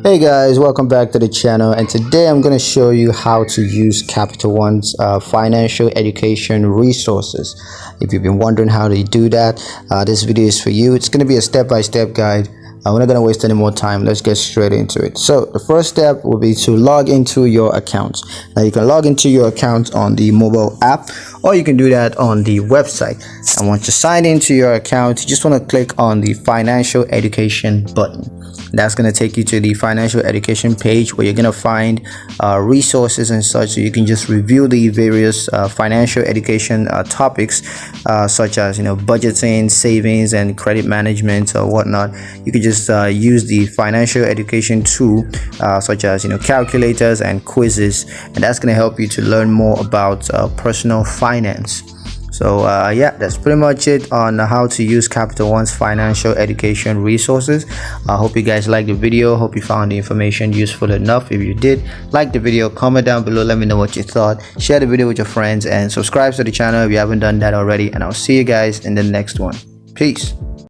Hey guys, welcome back to the channel, and today I'm going to show you how to use Capital One's financial education resources. If you've been wondering how to do that, this video is for you. It's going to be a step-by-step guide. We're not going to waste any more time. Let's get straight into it. So the first step will be to log into your account. Now you can log into your account on the mobile app, or you can do that on the website. And once you sign into your account, you just want to click on the financial education button. That's going to take you to the financial education page where you're going to find resources and such, so you can just review the various financial education topics such as budgeting, savings, and credit management or whatnot. You can just use the financial education tool such as calculators and quizzes, and that's going to help you to learn more about personal finance. So yeah, that's pretty much it on how to use Capital One's financial education resources. I hope you guys liked the video. Hope you found the information useful enough. If you did, like the video, comment down below, let me know what you thought, share the video with your friends, and subscribe to the channel if you haven't done that already. And I'll see you guys in the next one. Peace.